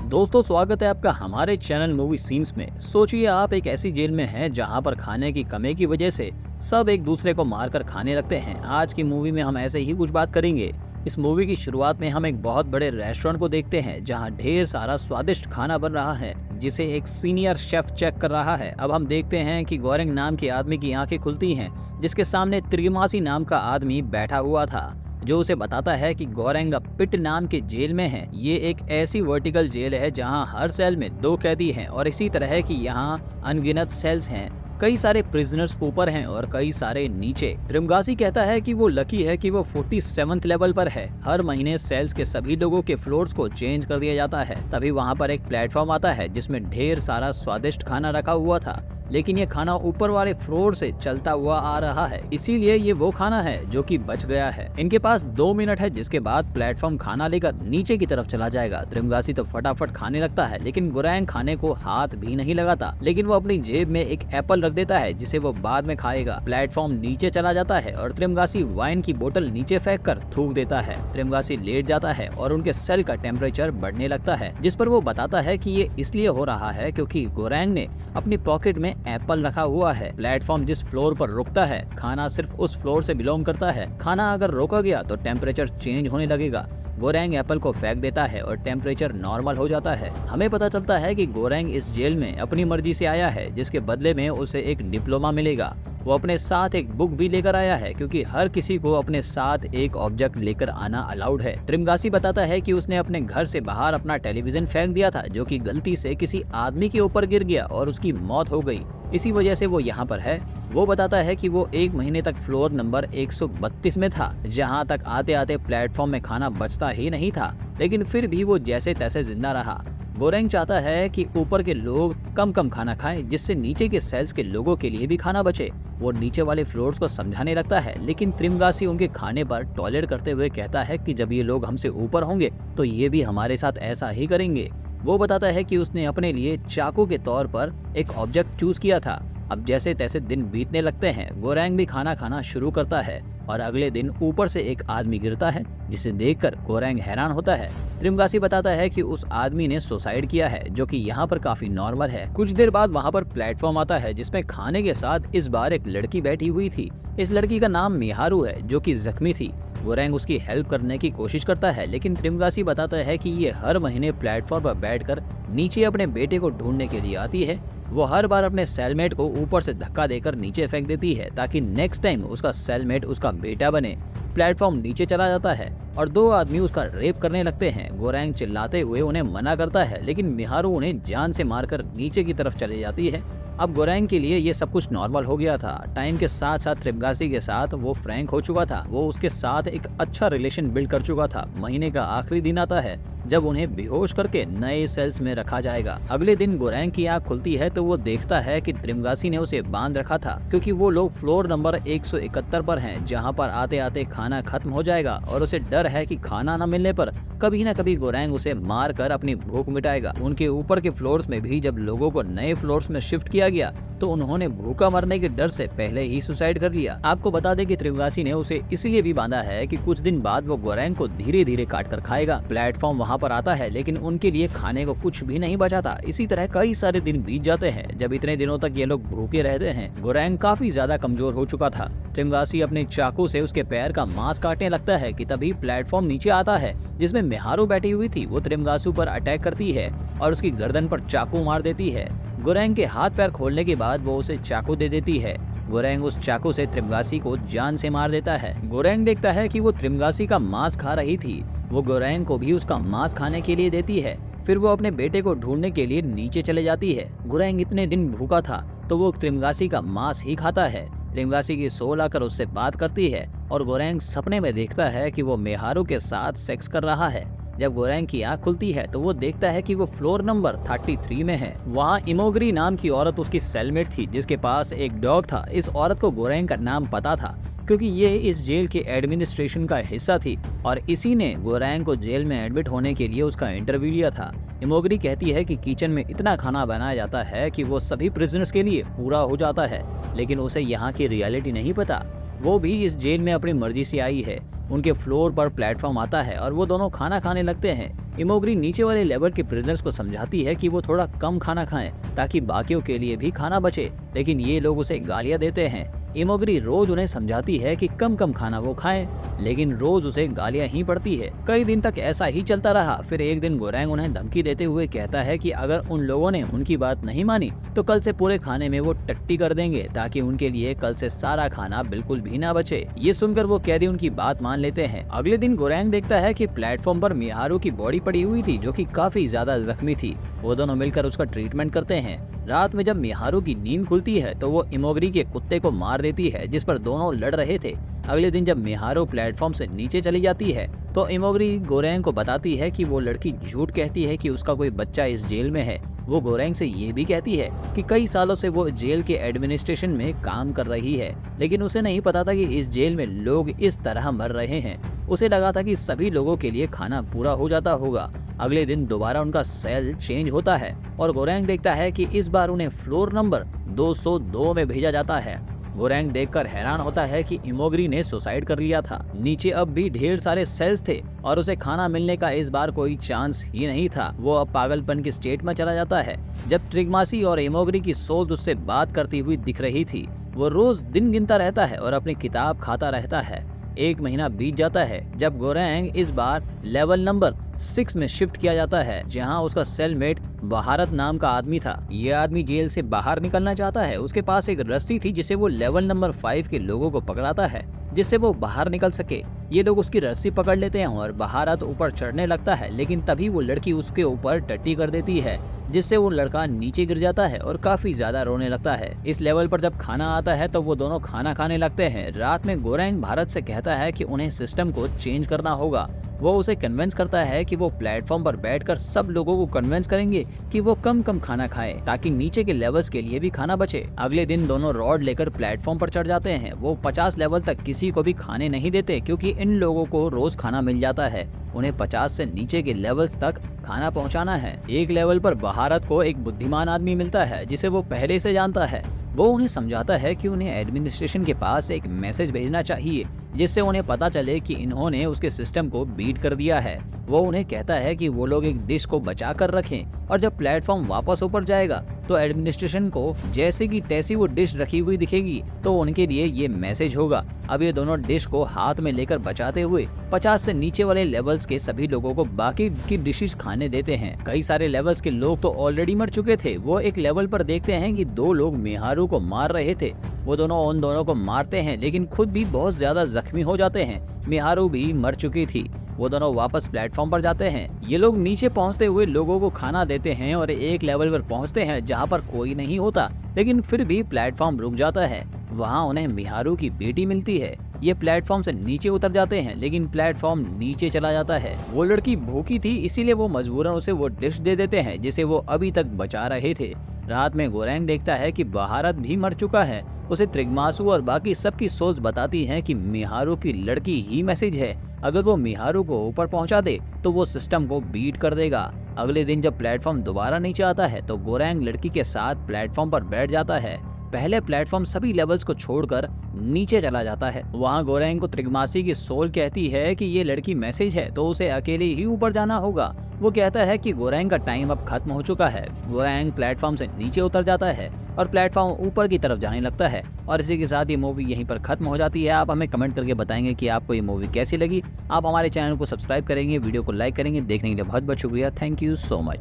दोस्तों, स्वागत है आपका हमारे चैनल मूवी सीन्स में। सोचिए आप एक ऐसी जेल में हैं जहां पर खाने की कमी की वजह से सब एक दूसरे को मारकर खाने लगते हैं। आज की मूवी में हम ऐसे ही कुछ बात करेंगे। इस मूवी की शुरुआत में हम एक बहुत बड़े रेस्टोरेंट को देखते हैं जहां ढेर सारा स्वादिष्ट खाना बन रहा है जिसे एक सीनियर शेफ चेक कर रहा है। अब हम देखते हैं कि गोरेंग नाम के आदमी की आंखें खुलती हैं जिसके सामने त्रिमासी नाम का आदमी बैठा हुआ था जो उसे बताता है कि गोरेंग पिट नाम के जेल में है। ये एक ऐसी वर्टिकल जेल है जहां हर सेल में 2 कैदी हैं और इसी तरह की यहाँ अनगिनत सेल्स हैं। कई सारे प्रिजनर्स ऊपर हैं और कई सारे नीचे। त्रिमगासी कहता है कि वो लकी है कि वो 47th लेवल पर है। हर महीने सेल्स के सभी लोगों के फ्लोर्स को चेंज कर दिया जाता है। तभी वहाँ पर एक प्लेटफॉर्म आता है जिसमें ढेर सारा स्वादिष्ट खाना रखा हुआ था, लेकिन ये खाना ऊपर वाले फ्लोर से चलता हुआ आ रहा है, इसीलिए ये वो खाना है जो कि बच गया है। इनके पास 2 मिनट है जिसके बाद प्लेटफॉर्म खाना लेकर नीचे की तरफ चला जाएगा। त्रिमगासी तो फटाफट खाने लगता है लेकिन गोरेंग खाने को हाथ भी नहीं लगाता, लेकिन वो अपनी जेब में एक एप्पल रख देता है जिसे वो बाद में खाएगा। प्लेटफॉर्म नीचे चला जाता है और त्रिमगासी वाइन की बोतल नीचे फेंक कर थूक देता है। त्रिमगासी लेट जाता है और उनके सेल का टेम्परेचर बढ़ने लगता है, जिस पर वो बताता है कि ये इसलिए हो रहा है क्योंकि गोरेंग ने अपनी पॉकेट में एप्पल रखा हुआ है। प्लेटफॉर्म जिस फ्लोर पर रुकता है खाना सिर्फ उस फ्लोर से बिलोंग करता है। खाना अगर रोका गया तो टेम्परेचर चेंज होने लगेगा। गोरेंग एप्पल को फेंक देता है और टेम्परेचर नॉर्मल हो जाता है। हमें पता चलता है कि गोरेंग इस जेल में अपनी मर्जी से आया है जिसके बदले में उसे एक डिप्लोमा मिलेगा। वो अपने साथ एक बुक भी लेकर आया है क्योंकि हर किसी को अपने साथ एक ऑब्जेक्ट लेकर आना अलाउड है। त्रिमगासी बताता है कि उसने अपने घर से बाहर अपना टेलीविजन फेंक दिया था जो कि गलती से किसी आदमी के ऊपर गिर गया और उसकी मौत हो गई, इसी वजह से वो यहाँ पर है। वो बताता है कि वो 1 महीने तक फ्लोर नंबर 132 में था जहाँ तक आते आते प्लेटफॉर्म में खाना बचता ही नहीं था, लेकिन फिर भी वो जैसे तैसे जिंदा रहा। गोरेंग चाहता है कि ऊपर के लोग कम कम खाना खाएं जिससे नीचे के सेल्स के लोगों के लिए भी खाना बचे। वो नीचे वाले फ्लोर्स को समझाने लगता है, लेकिन त्रिमगासी उनके खाने पर टॉयलेट करते हुए कहता है कि जब ये लोग हमसे ऊपर होंगे तो ये भी हमारे साथ ऐसा ही करेंगे। वो बताता है कि उसने अपने लिए चाकू के तौर पर एक ऑब्जेक्ट चूज किया था। अब जैसे तैसे दिन बीतने लगते हैं, गोरेंग भी खाना खाना शुरू करता है और अगले दिन ऊपर से एक आदमी गिरता है जिसे देखकर गोरेंग हैरान होता है। त्रिमगासी बताता है कि उस आदमी ने सुसाइड किया है जो कि यहाँ पर काफी नॉर्मल है। कुछ देर बाद वहाँ पर प्लेटफॉर्म आता है जिसमें खाने के साथ इस बार एक लड़की बैठी हुई थी। इस लड़की का नाम मिहारू है जो कि जख्मी थी। गोरेंग उसकी हेल्प करने की कोशिश करता है, लेकिन त्रिमगासी बताता है कि ये हर महीने प्लेटफॉर्म पर बैठकर नीचे अपने बेटे को ढूंढने के लिए आती है। वो हर बार अपने सेलमेट को ऊपर से धक्का देकर नीचे फेंक देती है ताकि नेक्स्ट टाइम उसका सेलमेट उसका बेटा बने। प्लेटफॉर्म नीचे चला जाता है और 2 आदमी उसका रेप करने लगते हैं। गोरेंग चिल्लाते हुए उन्हें मना करता है, लेकिन मिहारू उन्हें जान से मारकर नीचे की तरफ चली जाती है। अब गोरेंग के लिए ये सब कुछ नॉर्मल हो गया था। टाइम के साथ साथ त्रिमगासी के साथ वो फ्रैंक हो चुका था। वो उसके साथ एक अच्छा रिलेशन बिल्ड कर चुका था। महीने का आखिरी दिन आता है जब उन्हें बेहोश करके नए सेल्स में रखा जाएगा। अगले दिन गोरेंग की आंख खुलती है तो वो देखता है कि त्रिमगासी ने उसे बांध रखा था क्योंकि वो लोग फ्लोर नंबर 171 पर हैं जहां पर आते आते खाना खत्म हो जाएगा और उसे डर है कि खाना न मिलने पर कभी न कभी गोरेंग उसे मार कर अपनी भूख मिटाएगा। उनके ऊपर के फ्लोर्स में भी जब लोगों को नए फ्लोर्स में शिफ्ट किया गया तो उन्होंने भूखा मरने के डर से पहले ही सुसाइड कर लिया। आपको बता दें कि त्रिमगासी ने उसे इसलिए भी बांधा है कि कुछ दिन बाद वो गोरेंग को धीरे धीरे काट कर खाएगा। प्लेटफॉर्म वहाँ पर आता है लेकिन उनके लिए खाने को कुछ भी नहीं बचा था। इसी तरह कई सारे दिन बीत जाते हैं। जब इतने दिनों तक ये लोग भूखे रहते हैं, गोरेंग काफी ज्यादा कमजोर हो चुका था। त्रिमगासी अपने चाकू से उसके पैर का मांस काटने लगता है कि तभी प्लेटफॉर्म नीचे आता है जिसमें मिहारू बैठी हुई थी। वो त्रिमगासू पर अटैक करती है और उसकी गर्दन पर चाकू मार देती है। गोरेंग के हाथ पैर खोलने के बाद वो उसे चाकू दे देती है। गोरेंग उस चाकू से त्रिमगासी को जान से मार देता है। गोरेंग देखता है कि वो त्रिमगासी का मांस खा रही थी। वो गोरेंग को भी उसका मांस खाने के लिए देती है। फिर वो अपने बेटे को ढूंढने के लिए नीचे चले जाती है। गोरेंग इतने दिन भूखा था तो वो त्रिमगासी का मांस ही खाता है। त्रिमगासी की सोल आकर उससे बात करती है और गोरेंग सपने में देखता है कि वो मिहारू के साथ सेक्स कर रहा है। जब गोरेंग की आंख खुलती है तो वो देखता है कि वो फ्लोर नंबर 33 में है। वहाँ इमोगरी नाम की औरत उसकी सेलमेट थी जिसके पास एक डॉग था। इस औरत को गोरेंग का नाम पता था क्योंकि ये इस जेल के एडमिनिस्ट्रेशन का हिस्सा थी और इसी ने गोरेंग को जेल में एडमिट होने के लिए उसका इंटरव्यू लिया था। इमोगरी कहती है कि किचन में इतना खाना बनाया जाता है कि वो सभी प्रिजनर्स के लिए पूरा हो जाता है, लेकिन उसे यहाँ की रियलिटी नहीं पता। वो भी इस जेल में अपनी मर्जी से आई है। उनके फ्लोर पर प्लेटफॉर्म आता है और वो दोनों खाना खाने लगते हैं। इमोगरी नीचे वाले लेवल के प्रिजनर्स को समझाती है कि वो थोड़ा कम खाना खाएं ताकि बाकियों के लिए भी खाना बचे, लेकिन ये लोग उसे गालियां देते हैं। इमोगरी रोज उन्हें समझाती है कि कम कम खाना वो खाएं, लेकिन रोज उसे गालियां ही पड़ती है। कई दिन तक ऐसा ही चलता रहा। फिर एक दिन गोरैंग उन्हें धमकी देते हुए कहता है कि अगर उन लोगों ने उनकी बात नहीं मानी तो कल से पूरे खाने में वो टट्टी कर देंगे ताकि उनके लिए कल से सारा खाना बिल्कुल भी ना बचे। ये सुनकर वो कैदी उनकी बात मान लेते हैं। अगले दिन गोरैंग देखता है कि प्लेटफॉर्म पर मिहारू की बॉडी पड़ी हुई थी जो कि काफी ज्यादा जख्मी थी। वो दोनों मिलकर उसका ट्रीटमेंट करते हैं। रात में जब मिहारू की नींद खुलती है तो वो इमोगरी के कुत्ते को मार देती है जिस पर दोनों लड़ रहे थे। अगले दिन जब मिहारू प्लेटफॉर्म से नीचे चली जाती है तो इमोगरी गोरैंग को बताती है कि वो लड़की झूठ कहती है कि उसका कोई बच्चा इस जेल में है। वो गोरैंग से ये भी कहती है कि कई सालों से वो जेल के एडमिनिस्ट्रेशन में काम कर रही है, लेकिन उसे नहीं पता था कि इस जेल में लोग इस तरह मर रहे हैं। उसे लगा था कि सभी लोगों के लिए खाना पूरा हो जाता होगा। अगले दिन दोबारा उनका सेल चेंज होता है और गोरैंग देखता है कि इस बार उन्हें फ्लोर नंबर 202 में भेजा जाता है। गोरैंग देखकर हैरान होता है कि इमोगरी ने सुसाइड कर लिया था। नीचे अब भी ढेर सारे सेल्स थे और उसे खाना मिलने का इस बार कोई चांस ही नहीं था। वो अब पागलपन की स्टेट में चला जाता है। जब ट्रिगमासी और इमोगरी की सोल उससे बात करती हुई दिख रही थी, वो रोज दिन गिनता रहता है और अपनी किताब खाता रहता है। एक महीना बीत जाता है जब गोरैंग इस बार लेवल नंबर 6 में शिफ्ट किया जाता है, जहां उसका सेलमेट बहारत नाम का आदमी था। ये आदमी जेल से बाहर निकलना चाहता है। उसके पास एक रस्सी थी जिसे वो लेवल नंबर 5 के लोगों को पकड़ाता है जिससे वो बाहर निकल सके। ये लोग उसकी रस्सी पकड़ लेते हैं और बहारत ऊपर चढ़ने लगता है, लेकिन तभी वो लड़की उसके ऊपर टट्टी कर देती है जिससे वो लड़का नीचे गिर जाता है और काफी ज्यादा रोने लगता है। इस लेवल पर जब खाना आता है तो वो दोनों खाना खाने लगते हैं। रात में गोरैंग भारत से कहता है कि उन्हें सिस्टम को चेंज करना होगा। वो उसे कन्विंस करता है कि वो प्लेटफॉर्म पर बैठकर सब लोगों को कन्विंस करेंगे कि वो कम कम खाना खाएं ताकि नीचे के लेवल्स के लिए भी खाना बचे। अगले दिन दोनों रॉड लेकर प्लेटफॉर्म पर चढ़ जाते हैं। वो 50 लेवल तक किसी को भी खाने नहीं देते क्योंकि इन लोगों को रोज खाना मिल जाता है। उन्हें 50 से नीचे के लेवल्स तक खाना पहुंचाना है। एक लेवल पर बहारत को एक बुद्धिमान आदमी मिलता है जिसे वो पहले से जानता है। वो उन्हें समझाता है कि उन्हें एडमिनिस्ट्रेशन के पास एक मैसेज भेजना चाहिए जिससे उन्हें पता चले कि इन्होंने उसके सिस्टम को बीट कर दिया है। वो उन्हें कहता है कि वो लोग एक डिश को बचा कर रखें और जब प्लेटफॉर्म वापस ऊपर जाएगा तो एडमिनिस्ट्रेशन को जैसे की तैसी वो डिश रखी हुई दिखेगी तो उनके लिए ये मैसेज होगा। अब ये दोनों डिश को हाथ में लेकर बचाते हुए 50 से नीचे वाले लेवल्स के सभी लोगों को बाकी की डिशेस खाने देते हैं। कई सारे लेवल्स के लोग तो ऑलरेडी मर चुके थे। वो एक लेवल पर देखते हैं कि 2 लोग मिहारू को मार रहे थे। वो दोनों उन दोनों को मारते हैं लेकिन खुद भी बहुत ज्यादा जख्मी हो जाते हैं। मिहारू भी मर चुकी थी। वो दोनों वापस प्लेटफॉर्म पर जाते हैं। ये लोग नीचे पहुंचते हुए लोगों को खाना देते हैं और एक लेवल पर पहुंचते हैं जहां पर कोई नहीं होता, लेकिन फिर भी प्लेटफॉर्म रुक जाता है। वहां उन्हें मिहारू की बेटी मिलती है। ये प्लेटफॉर्म से नीचे उतर जाते हैं लेकिन प्लेटफॉर्म नीचे चला जाता है। वो लड़की भूखी थी इसीलिए वो मजबूरन उसे वो डिश दे देते हैं जिसे वो अभी तक बचा रहे थे। रात में गोरैंग देखता है कि बहारत भी मर चुका है। उसे त्रिगमासु और बाकी सबकी सोच बताती है कि मिहारू की लड़की ही मैसेज है। अगर वो मिहारू को ऊपर पहुंचा दे तो वो सिस्टम को बीट कर देगा। अगले दिन जब प्लेटफॉर्म दोबारा नीचे आता है तो गोरैंग लड़की के साथ प्लेटफॉर्म पर बैठ जाता है। पहले प्लेटफॉर्म सभी लेवल्स को छोड़कर नीचे चला जाता है। वहाँ गोरैंग को त्रिगमासी की सोल कहती है कि ये लड़की मैसेज है तो उसे अकेले ही ऊपर जाना होगा। वो कहता है कि गोरैंग का टाइम अब खत्म हो चुका है। गोरैंग प्लेटफॉर्म से नीचे उतर जाता है और प्लेटफॉर्म ऊपर की तरफ जाने लगता है। और इसी के साथ ये मूवी यहीं पर खत्म हो जाती है। आप हमें कमेंट करके बताएंगे कि आपको ये मूवी कैसी लगी। आप हमारे चैनल को सब्सक्राइब करेंगे, वीडियो को लाइक करेंगे। देखने के लिए बहुत बहुत शुक्रिया। Thank you so much.